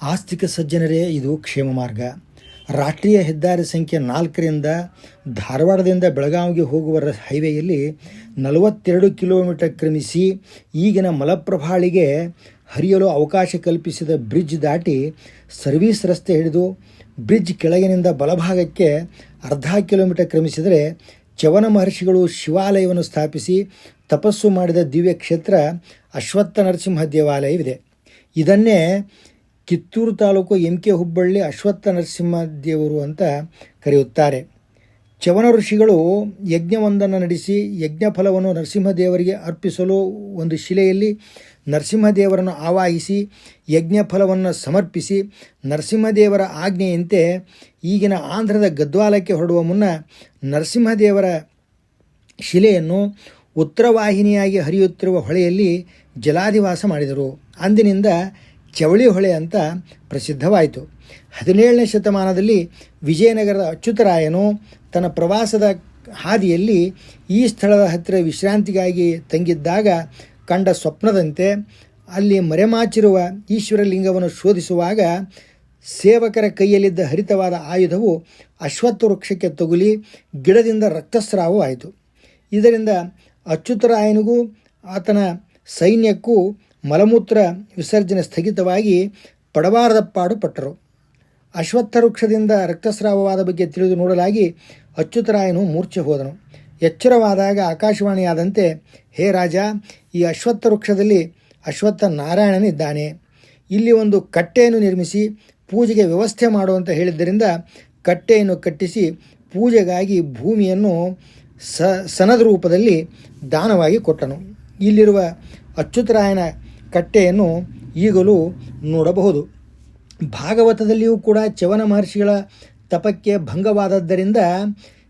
ಆಸ್ತಿಕ ಸಜ್ಜನರೇ, ಇದು ಕ್ಷೇಮ ಮಾರ್ಗ. ರಾಷ್ಟ್ರೀಯ ಹೆದ್ದಾರಿ ಸಂಖ್ಯೆ 4ರಿಂದ ಧಾರವಾಡದಿಂದ ಬೆಳಗಾವಿಗೆ ಹೋಗುವ ಹೈವೇಯಲ್ಲಿ 42 ಕಿಲೋಮೀಟರ್ ಕ್ರಮಿಸಿ ಈಗಿನ ಮಲಪ್ರಭಾಳಿಗೆ ಹರಿಯಲು ಅವಕಾಶ ಕಲ್ಪಿಸಿದ ಬ್ರಿಡ್ಜ್ ದಾಟಿ ಸರ್ವೀಸ್ ರಸ್ತೆ ಹಿಡಿದು ಬ್ರಿಡ್ಜ್ ಕೆಳಗಿನಿಂದ ಬಲಭಾಗಕ್ಕೆ ಅರ್ಧ ಕಿಲೋಮೀಟರ್ ಕ್ರಮಿಸಿದರೆ ಚವನ ಮಹರ್ಷಿಗಳು ಶಿವಾಲಯವನ್ನು ಸ್ಥಾಪಿಸಿ ತಪಸ್ಸು ಮಾಡಿದ ದಿವ್ಯ ಕ್ಷೇತ್ರ ಅಶ್ವತ್ಥ ನರಸಿಂಹ ದೇವಾಲಯವಿದೆ. ಇದನ್ನೇ ಕಿತ್ತೂರು ತಾಲೂಕು MK ಹುಬ್ಬಳ್ಳಿ ಅಶ್ವತ್ಥ ನರಸಿಂಹ ದೇವರು ಅಂತ ಕರೆಯುತ್ತಾರೆ. ಚವನ ಋಷಿಗಳು ಯಜ್ಞವೊಂದನ್ನು ನಡೆಸಿ ಯಜ್ಞಫಲವನ್ನು ನರಸಿಂಹದೇವರಿಗೆ ಅರ್ಪಿಸಲು ಒಂದು ಶಿಲೆಯಲ್ಲಿ ನರಸಿಂಹದೇವರನ್ನು ಆವಾಹಿಸಿ ಯಜ್ಞಫಲವನ್ನು ಸಮರ್ಪಿಸಿ ನರಸಿಂಹದೇವರ ಆಜ್ಞೆಯಂತೆ ಈಗಿನ ಆಂಧ್ರದ ಗದ್ವಾಲಕ್ಕೆ ಹೊರಡುವ ಮುನ್ನ ನರಸಿಂಹದೇವರ ಶಿಲೆಯನ್ನು ಉತ್ತರವಾಹಿನಿಯಾಗಿ ಹರಿಯುತ್ತಿರುವ ಹೊಳೆಯಲ್ಲಿ ಜಲಾಧಿವಾಸ ಮಾಡಿದರು. ಅಂದಿನಿಂದ ಚವಳಿ ಹೊಳೆ ಅಂತ ಪ್ರಸಿದ್ಧವಾಯಿತು. 17ನೇ ಶತಮಾನದಲ್ಲಿ ವಿಜಯನಗರದ ಅಚ್ಯುತರಾಯನು ತನ್ನ ಪ್ರವಾಸದ ಹಾದಿಯಲ್ಲಿ ಈ ಸ್ಥಳದ ಹತ್ತಿರ ವಿಶ್ರಾಂತಿಗಾಗಿ ತಂಗಿದ್ದಾಗ ಕಂಡ ಸ್ವಪ್ನದಂತೆ ಅಲ್ಲಿ ಮರೆಮಾಚಿರುವ ಈಶ್ವರಲಿಂಗವನ್ನು ಶೋಧಿಸುವಾಗ ಸೇವಕರ ಕೈಯಲ್ಲಿದ್ದ ಹರಿತವಾದ ಆಯುಧವು ಅಶ್ವತ್ಥ ವೃಕ್ಷಕ್ಕೆ ತಗುಲಿ ಗಿಡದಿಂದ ರಕ್ತಸ್ರಾವವಾಯಿತು. ಇದರಿಂದ ಅಚ್ಯುತರಾಯನಿಗೂ ಆತನ ಸೈನ್ಯಕ್ಕೂ ಮಲಮೂತ್ರ ವಿಸರ್ಜನೆ ಸ್ಥಗಿತವಾಗಿ ಪಡಬಾರದ ಪಾಡು ಪಟ್ಟರು. ಅಶ್ವತ್ಥ ವೃಕ್ಷದಿಂದ ರಕ್ತಸ್ರಾವವಾದ ಬಗ್ಗೆ ತಿಳಿದು ನೋಡಲಾಗಿ ಅಚ್ಯುತರಾಯನು ಮೂರ್ಛೆ ಹೋದನು. ಎಚ್ಚರವಾದಾಗ ಆಕಾಶವಾಣಿಯಾದಂತೆ, ಹೇ ರಾಜ, ಈ ಅಶ್ವತ್ಥ ವೃಕ್ಷದಲ್ಲಿ ಅಶ್ವತ್ಥ ನಾರಾಯಣನಿದ್ದಾನೆ. ಇಲ್ಲಿ ಒಂದು ಕಟ್ಟೆಯನ್ನು ನಿರ್ಮಿಸಿ ಪೂಜೆಗೆ ವ್ಯವಸ್ಥೆ ಮಾಡುವಂತ ಹೇಳಿದ್ದರಿಂದ ಕಟ್ಟೆಯನ್ನು ಕಟ್ಟಿಸಿ ಪೂಜೆಗಾಗಿ ಭೂಮಿಯನ್ನು ಸನದ ರೂಪದಲ್ಲಿ ದಾನವಾಗಿ ಕೊಟ್ಟನು. ಇಲ್ಲಿರುವ ಅಚ್ಯುತರಾಯನ ಕಟ್ಟೆಯನ್ನು ಈಗಲೂ ನೋಡಬಹುದು. ಭಾಗವತದಲ್ಲಿಯೂ ಕೂಡ ಚವನ ಮಹರ್ಷಿಗಳ ತಪಕ್ಕೆ ಭಂಗವಾದದ್ದರಿಂದ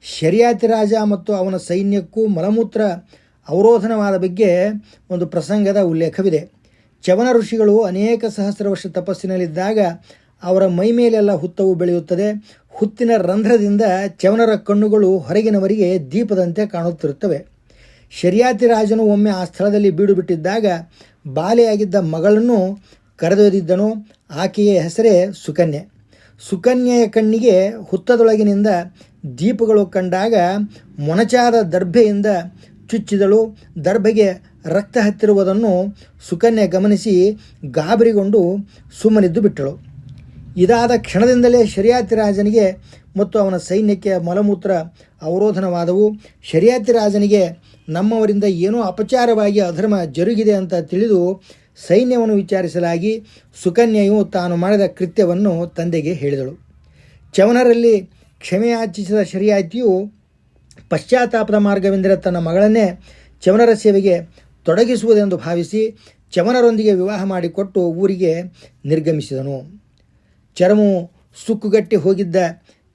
ಶರ್ಯಾತಿ ರಾಜ ಮತ್ತು ಅವನ ಸೈನ್ಯಕ್ಕೂ ಮಲಮೂತ್ರ ಅವರೋಧನವಾದ ಬಗ್ಗೆ ಒಂದು ಪ್ರಸಂಗದ ಉಲ್ಲೇಖವಿದೆ. ಚವನ ಋಷಿಗಳು ಅನೇಕ ಸಹಸ್ರ ವರ್ಷ ತಪಸ್ಸಿನಲ್ಲಿದ್ದಾಗ ಅವರ ಮೈ ಮೇಲೆಲ್ಲ ಹುತ್ತವು ಬೆಳೆಯುತ್ತದೆ. ಹುತ್ತಿನ ರಂಧ್ರದಿಂದ ಚವನರ ಕಣ್ಣುಗಳು ಹೊರಗಿನವರಿಗೆ ದೀಪದಂತೆ ಕಾಣುತ್ತಿರುತ್ತವೆ. ಶರ್ಯಾತಿ ರಾಜನು ಒಮ್ಮೆ ಆ ಸ್ಥಳದಲ್ಲಿ ಬೀಡು ಬಿಟ್ಟಿದ್ದಾಗ ಬಾಲೆಯಾಗಿದ್ದ ಮಗಳನ್ನು ಕರೆದೊಯ್ದಿದ್ದನು. ಆಕೆಯ ಹೆಸರೇ ಸುಕನ್ಯೆ. ಸುಕನ್ಯೆಯ ಕಣ್ಣಿಗೆ ಹುತ್ತದೊಳಗಿನಿಂದ ದೀಪಗಳು ಕಂಡಾಗ ಮೊನಚಾದ ದರ್ಭೆಯಿಂದ ಚುಚ್ಚಿದಳು. ದರ್ಭೆಗೆ ರಕ್ತ ಹತ್ತಿರುವುದನ್ನು ಸುಕನ್ಯೆ ಗಮನಿಸಿ ಗಾಬರಿಗೊಂಡು ಸುಮ್ಮನಿದ್ದು ಬಿಟ್ಟಳು. ಇದಾದ ಕ್ಷಣದಿಂದಲೇ ಶರ್ಯಾತಿ ರಾಜನಿಗೆ ಮತ್ತು ಅವನ ಸೈನ್ಯಕ್ಕೆ ಮಲಮೂತ್ರ ಅವರೋಧನವಾದವು. ಶರ್ಯಾತಿ ರಾಜನಿಗೆ ನಮ್ಮವರಿಂದ ಏನೋ ಅಪಚಾರವಾಗಿ ಅಧರ್ಮ ಜರುಗಿದೆ ಅಂತ ತಿಳಿದು ಸೈನ್ಯವನ್ನು ವಿಚಾರಿಸಲಾಗಿ ಸುಕನ್ಯೆಯು ತಾನು ಮಾಡಿದ ಕೃತ್ಯವನ್ನು ತಂದೆಗೆ ಹೇಳಿದಳು. ಚವನರಲ್ಲಿ ಕ್ಷಮೆಯಾಚಿಸಿದ ಶರ್ಯಾತಿಯು ಪಶ್ಚಾತ್ತಾಪದ ಮಾರ್ಗವೆಂದರೆ ತನ್ನ ಮಗಳನ್ನೇ ಚವನರ ಸೇವೆಗೆ ತೊಡಗಿಸುವುದೆಂದು ಭಾವಿಸಿ ಚವನರೊಂದಿಗೆ ವಿವಾಹ ಮಾಡಿಕೊಟ್ಟು ಊರಿಗೆ ನಿರ್ಗಮಿಸಿದನು. ಚರಮು ಸುಕ್ಕುಗಟ್ಟಿ ಹೋಗಿದ್ದ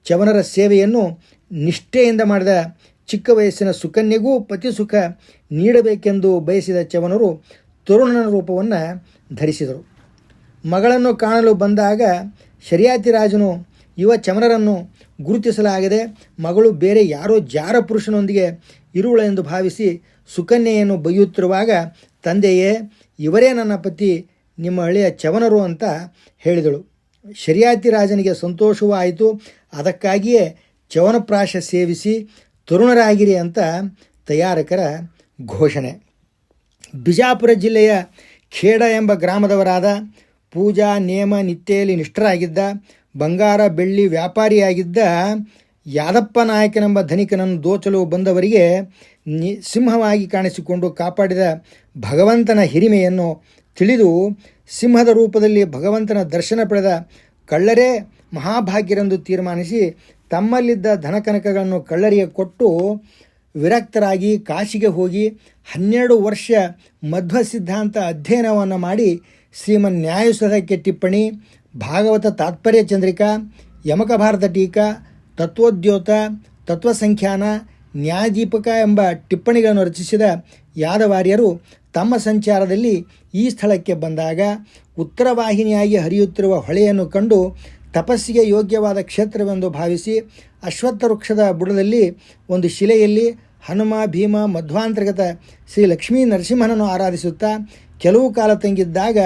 ಚವನರ ಸೇವೆಯನ್ನು ನಿಷ್ಠೆಯಿಂದ ಮಾಡಿದ ಚಿಕ್ಕ ವಯಸ್ಸಿನ ಸುಕನ್ಯೆಗೂ ಪತಿ ಸುಖ ನೀಡಬೇಕೆಂದು ಬಯಸಿದ ಚವನರು ತರುಣನ ರೂಪವನ್ನು ಧರಿಸಿದರು. ಮಗಳನ್ನು ಕಾಣಲು ಬಂದಾಗ ಶರ್ಯಾತಿ ರಾಜನು ಯುವ ಚವನರನ್ನು ಗುರುತಿಸಲಾಗದೆ ಮಗಳು ಬೇರೆ ಯಾರೋ ಜಾರ ಪುರುಷನೊಂದಿಗೆ ಇರುವಳೆಂದು ಭಾವಿಸಿ ಸುಕನ್ಯೆಯನ್ನು ಬೈಯುತ್ತಿರುವಾಗ ತಂದೆಯೇ, ಇವರೇ ನನ್ನ ಪತಿ, ನಿಮ್ಮ ಹಳೆಯ ಚವನರು ಅಂತ ಹೇಳಿದಳು. ಶರ್ಯಾತಿ ರಾಜನಿಗೆ ಸಂತೋಷವೂ ಆಯಿತು. ಅದಕ್ಕಾಗಿಯೇ ಚವನಪ್ರಾಶ ಸೇವಿಸಿ ತರುಣರಾಗಿರಿ ಅಂತ ತಯಾರಕರ ಘೋಷಣೆ. ಬಿಜಾಪುರ ಜಿಲ್ಲೆಯ ಖೇಡ ಎಂಬ ಗ್ರಾಮದವರಾದ ಪೂಜಾ ನೇಮ ನಿತ್ಯೆಯಲ್ಲಿ ನಿಷ್ಠರಾಗಿದ್ದ ಬಂಗಾರ ಬೆಳ್ಳಿ ವ್ಯಾಪಾರಿಯಾಗಿದ್ದ ಯಾದಪ್ಪ ನಾಯಕನೆಂಬ ಧನಿಕನನ್ನು ದೋಚಲು ಬಂದವರಿಗೆ ಸಿಂಹವಾಗಿ ಕಾಣಿಸಿಕೊಂಡು ಕಾಪಾಡಿದ ಭಗವಂತನ ಹಿರಿಮೆಯನ್ನು ತಿಳಿದು ಸಿಂಹದ ರೂಪದಲ್ಲಿ ಭಗವಂತನ ದರ್ಶನ ಪಡೆದ ಕಳ್ಳರೇ ಮಹಾಭಾಗ್ಯರೆಂದು ತೀರ್ಮಾನಿಸಿ ತಮ್ಮಲ್ಲಿದ್ದ ಧನಕನಕಗಳನ್ನು ಕಳ್ಳರಿಗೆ ಕೊಟ್ಟು ವಿರಕ್ತರಾಗಿ ಕಾಶಿಗೆ ಹೋಗಿ 12 ವರ್ಷ ಮಧ್ವ ಸಿದ್ಧಾಂತ ಅಧ್ಯಯನವನ್ನು ಮಾಡಿ ಶ್ರೀಮನ್ ನ್ಯಾಯಸುಧಕ್ಕೆ ಟಿಪ್ಪಣಿ, ಭಾಗವತ ತಾತ್ಪರ್ಯ ಚಂದ್ರಿಕಾ, ಯಮಕ ಭಾರತ ಟೀಕಾ, ತತ್ವೋದ್ಯೋತ, ತತ್ವಸಂಖ್ಯಾನ, ನ್ಯಾಯದೀಪಕ ಎಂಬ ಟಿಪ್ಪಣಿಗಳನ್ನು ರಚಿಸಿದ ಯಾದವಾರ್ಯರು ತಮ್ಮ ಸಂಚಾರದಲ್ಲಿ ಈ ಸ್ಥಳಕ್ಕೆ ಬಂದಾಗ ಉತ್ತರವಾಹಿನಿಯಾಗಿ ಹರಿಯುತ್ತಿರುವ ಹೊಳೆಯನ್ನು ಕಂಡು ತಪಸ್ಸಿಗೆ ಯೋಗ್ಯವಾದ ಕ್ಷೇತ್ರವೆಂದು ಭಾವಿಸಿ ಅಶ್ವತ್ಥ ವೃಕ್ಷದ ಬುಡದಲ್ಲಿ ಒಂದು ಶಿಲೆಯಲ್ಲಿ ಹನುಮ, ಭೀಮ, ಮಧ್ವಾಂತರ್ಗತ ಶ್ರೀ ಲಕ್ಷ್ಮೀ ನರಸಿಂಹನನ್ನು ಆರಾಧಿಸುತ್ತಾ ಕೆಲವು ಕಾಲ ತಂಗಿದ್ದಾಗ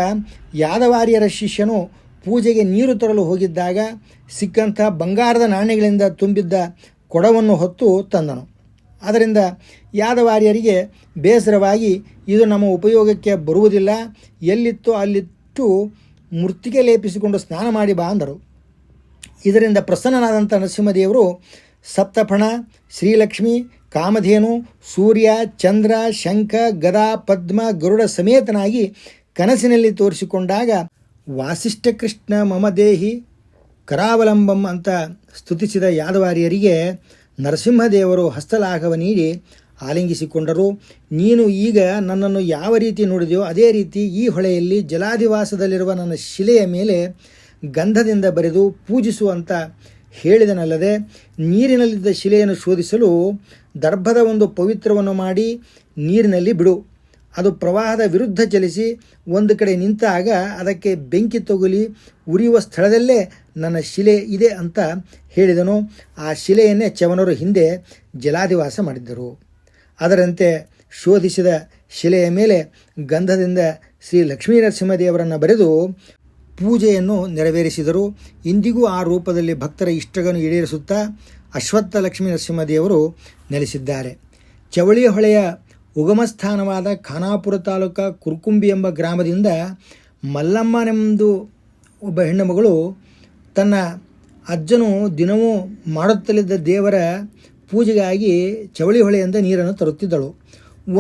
ಯಾದವಾರ್ಯರ ಶಿಷ್ಯನು ಪೂಜೆಗೆ ನೀರು ತರಲು ಹೋಗಿದ್ದಾಗ ಸಿಕ್ಕಂಥ ಬಂಗಾರದ ನಾಣ್ಯಗಳಿಂದ ತುಂಬಿದ್ದ ಕೊಡವನ್ನು ಹೊತ್ತು ತಂದನು. ಅದರಿಂದ ಯಾದವಾರ್ಯರಿಗೆ ಬೇಸರವಾಗಿ, ಇದು ನಮ್ಮ ಉಪಯೋಗಕ್ಕೆ ಬರುವುದಿಲ್ಲ, ಎಲ್ಲಿತ್ತೋ ಅಲ್ಲಿಟ್ಟು ಮೃತ್ತಿಗೆ ಲೇಪಿಸಿಕೊಂಡು ಸ್ನಾನ ಮಾಡಿ ಬಾ ಅಂದರು. ಇದರಿಂದ ಪ್ರಸನ್ನನಾದಂಥ ನರಸಿಂಹದೇವರು ಸಪ್ತಫಣ, ಶ್ರೀಲಕ್ಷ್ಮಿ, ಕಾಮಧೇನು, ಸೂರ್ಯ, ಚಂದ್ರ, ಶಂಖ, ಗದಾ, ಪದ್ಮ, ಗರುಡ ಸಮೇತನಾಗಿ ಕನಸಿನಲ್ಲಿ ತೋರಿಸಿಕೊಂಡಾಗ ವಾಸಿಷ್ಠ ಕೃಷ್ಣ ಮಮದೇಹಿ ಕರಾವಲಂಬಂ ಅಂತ ಸ್ತುತಿಸಿದ ಯಾದವಾರ್ಯರಿಗೆ ನರಸಿಂಹದೇವರು ಹಸ್ತಲಾಘವ ನೀಡಿ ಆಲಿಂಗಿಸಿಕೊಂಡರು. ನೀನು ಈಗ ನನ್ನನ್ನು ಯಾವ ರೀತಿ ನೋಡಿದೆಯೋ ಅದೇ ರೀತಿ ಈ ಹೊಳೆಯಲ್ಲಿ ಜಲಾಧಿವಾಸದಲ್ಲಿರುವ ನನ್ನ ಶಿಲೆಯ ಮೇಲೆ ಗಂಧದಿಂದ ಬರೆದು ಪೂಜಿಸು ಅಂತ ಹೇಳಿದನಲ್ಲದೆ, ನೀರಿನಲ್ಲಿದ್ದ ಶಿಲೆಯನ್ನು ಶೋಧಿಸಲು ದರ್ಭದ ಒಂದು ಪವಿತ್ರವನ್ನು ಮಾಡಿ ನೀರಿನಲ್ಲಿ ಬಿಡು. ಅದು ಪ್ರವಾಹದ ವಿರುದ್ಧ ಚಲಿಸಿ ಒಂದು ಕಡೆ ನಿಂತಾಗ ಅದಕ್ಕೆ ಬೆಂಕಿ ತಗುಲಿ ಉರಿಯುವ ಸ್ಥಳದಲ್ಲೇ ನನ್ನ ಶಿಲೆ ಇದೆ ಅಂತ ಹೇಳಿದನು. ಆ ಶಿಲೆಯನ್ನೇ ಚವನರು ಹಿಂದೆ ಜಲಾಧಿವಾಸ ಮಾಡಿದ್ದರು. ಅದರಂತೆ ಶೋಧಿಸಿದ ಶಿಲೆಯ ಮೇಲೆ ಗಂಧದಿಂದ ಶ್ರೀ ಲಕ್ಷ್ಮೀ ನರಸಿಂಹದೇವರನ್ನು ಬರೆದು ಪೂಜೆಯನ್ನು ನೆರವೇರಿಸಿದರು. ಇಂದಿಗೂ ಆ ರೂಪದಲ್ಲಿ ಭಕ್ತರ ಇಷ್ಟಗಳನ್ನು ಈಡೇರಿಸುತ್ತಾ ಅಶ್ವತ್ಥ ಲಕ್ಷ್ಮೀ ನರಸಿಂಹದೇವರು ನೆಲೆಸಿದ್ದಾರೆ. ಚವಳಿ ಹೊಳೆಯ ಉಗಮಸ್ಥಾನವಾದ ಖಾನಾಪುರ ತಾಲೂಕ ಕುರ್ಕುಂಬಿ ಎಂಬ ಗ್ರಾಮದಿಂದ ಮಲ್ಲಮ್ಮನೆಂದು ಒಬ್ಬ ಹೆಣ್ಣುಮಗಳು ತನ್ನ ಅಜ್ಜನು ದಿನವೂ ಮಾಡುತ್ತಲಿದ್ದ ದೇವರ ಪೂಜೆಗಾಗಿ ಚವಳಿ ಹೊಳೆಯಿಂದ ನೀರನ್ನು ತರುತ್ತಿದ್ದಳು.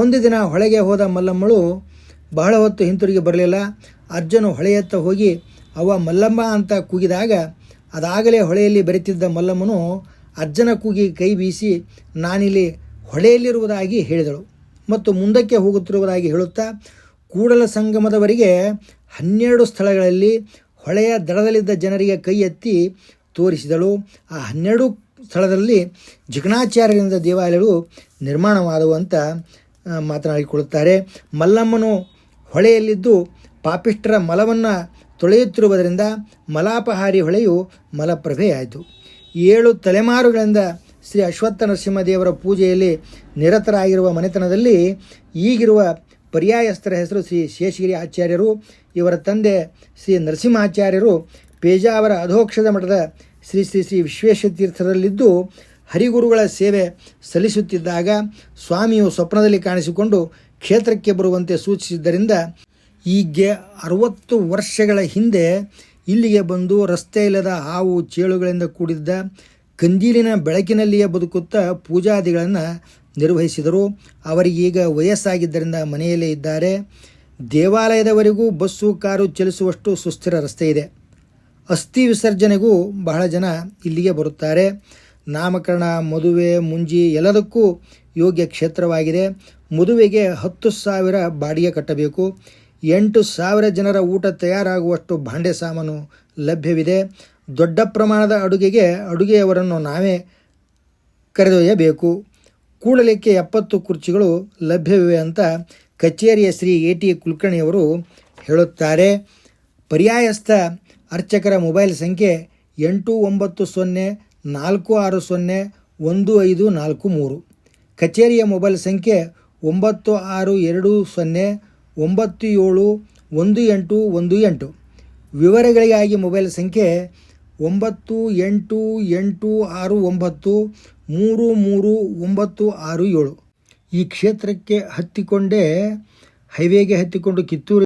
ಒಂದು ದಿನ ಹೊಳೆಗೆ ಹೋದ ಮಲ್ಲಮ್ಮಳು ಬಹಳ ಹೊತ್ತು ಹಿಂತಿರುಗಿ ಬರಲಿಲ್ಲ. ಅಜ್ಜನು ಹೊಳೆಯತ್ತ ಹೋಗಿ ಅವ್ವ ಮಲ್ಲಮ್ಮ ಅಂತ ಕೂಗಿದಾಗ ಅದಾಗಲೇ ಹೊಳೆಯಲ್ಲಿ ಬೆರೆತಿದ್ದ ಮಲ್ಲಮ್ಮನು ಅಜ್ಜನ ಕೂಗಿ ಕೈ ಬೀಸಿ ನಾನಿಲ್ಲಿ ಹೊಳೆಯಲ್ಲಿರುವುದಾಗಿ ಹೇಳಿದಳು ಮತ್ತು ಮುಂದಕ್ಕೆ ಹೋಗುತ್ತಿರುವುದಾಗಿ ಹೇಳುತ್ತಾ ಕೂಡಲ ಸಂಗಮದವರೆಗೆ 12 ಸ್ಥಳಗಳಲ್ಲಿ ಹೊಳೆಯ ದಡದಲ್ಲಿದ್ದ ಜನರಿಗೆ ಕೈ ಎತ್ತಿ ತೋರಿಸಿದಳು. ಆ 12 ಸ್ಥಳದಲ್ಲಿ ಜಿಗಣಾಚಾರ್ಯರಿಂದ ದೇವಾಲಯಗಳು ನಿರ್ಮಾಣವಾದವು ಅಂತ ಮಾತನಾಡಿಕೊಳ್ಳುತ್ತಾರೆ. ಮಲ್ಲಮ್ಮನು ಹೊಳೆಯಲ್ಲಿದ್ದು ಪಾಪಿಷ್ಠರ ಮಲವನ್ನು ತೊಳೆಯುತ್ತಿರುವುದರಿಂದ ಮಲಾಪಹಾರಿ ಹೊಳೆಯು ಮಲಪ್ರಭೆಯಾಯಿತು. 7 ತಲೆಮಾರುಗಳಿಂದ ಶ್ರೀ ಅಶ್ವತ್ಥ ನರಸಿಂಹದೇವರ ಪೂಜೆಯಲ್ಲಿ ನಿರತರಾಗಿರುವ ಮನೆತನದಲ್ಲಿ ಈಗಿರುವ ಪರ್ಯಾಯಸ್ಥರ ಹೆಸರು ಶ್ರೀ ಶೇಷಗಿರಿ ಆಚಾರ್ಯರು. ಇವರ ತಂದೆ ಶ್ರೀ ನರಸಿಂಹಾಚಾರ್ಯರು ಪೇಜಾವರ ಅಧೋಕ್ಷದ ಮಠದ ಶ್ರೀ ಶ್ರೀ ಶ್ರೀ ವಿಶ್ವೇಶತೀರ್ಥರಲ್ಲಿದ್ದು ಹರಿಗುರುಗಳ ಸೇವೆ ಸಲ್ಲಿಸುತ್ತಿದ್ದಾಗ ಸ್ವಾಮಿಯು ಸ್ವಪ್ನದಲ್ಲಿ ಕಾಣಿಸಿಕೊಂಡು ಕ್ಷೇತ್ರಕ್ಕೆ ಬರುವಂತೆ ಸೂಚಿಸಿದ್ದರಿಂದ ಈಗ 60 ವರ್ಷಗಳ ಹಿಂದೆ ಇಲ್ಲಿಗೆ ಬಂದು ರಸ್ತೆ ಇಲ್ಲದ ಹಾವು ಚೇಳುಗಳಿಂದ ಕೂಡಿದ್ದ ಕಂದೀಲಿನ ಬೆಳಕಿನಲ್ಲಿಯೇ ಬದುಕುತ್ತಾ ಪೂಜಾದಿಗಳನ್ನು ನಿರ್ವಹಿಸಿದರು. ಅವರಿಗೀಗ ವಯಸ್ಸಾಗಿದ್ದರಿಂದ ಮನೆಯಲ್ಲೇ ಇದ್ದಾರೆ. ದೇವಾಲಯದವರೆಗೂ ಬಸ್ಸು ಕಾರು ಚಲಿಸುವಷ್ಟು ಸುಸ್ಥಿರ ರಸ್ತೆ ಇದೆ. ಅಸ್ಥಿ ವಿಸರ್ಜನೆಗೂ ಬಹಳ ಜನ ಇಲ್ಲಿಗೆ ಬರುತ್ತಾರೆ. ನಾಮಕರಣ, ಮದುವೆ, ಮುಂಜಿ ಎಲ್ಲದಕ್ಕೂ ಯೋಗ್ಯ ಕ್ಷೇತ್ರವಾಗಿದೆ. ಮದುವೆಗೆ 10,000 ಬಾಡಿಗೆ ಕಟ್ಟಬೇಕು. 8,000 ಜನರ ಊಟ ತಯಾರಾಗುವಷ್ಟು ಭಾಂಡೆ ಸಾಮಾನು ಲಭ್ಯವಿದೆ. ದೊಡ್ಡ ಪ್ರಮಾಣದ ಅಡುಗೆಗೆ ಅಡುಗೆಯವರನ್ನು ನಾವೇ ಕರೆದೊಯ್ಯಬೇಕು. ಕೂಡಲಿಕ್ಕೆ 70 ಕುರ್ಚಿಗಳು ಲಭ್ಯವಿವೆ ಅಂತ ಕಚೇರಿಯ ಶ್ರೀ AT ಕುಲಕರ್ಣಿಯವರು ಹೇಳುತ್ತಾರೆ. ಪರ್ಯಾಯಸ್ಥ ಅರ್ಚಕರ ಮೊಬೈಲ್ ಸಂಖ್ಯೆ 8904601543. ಕಚೇರಿಯ ಮೊಬೈಲ್ ಸಂಖ್ಯೆ 9620971818. ವಿವರಗಳಿಗಾಗಿ ಮೊಬೈಲ್ ಸಂಖ್ಯೆ 9886933967. ಈ ಕ್ಷೇತ್ರಕ್ಕೆ ಹೈವೇಗೆ ಹತ್ತಿಕೊಂಡು ಕಿತ್ತೂರು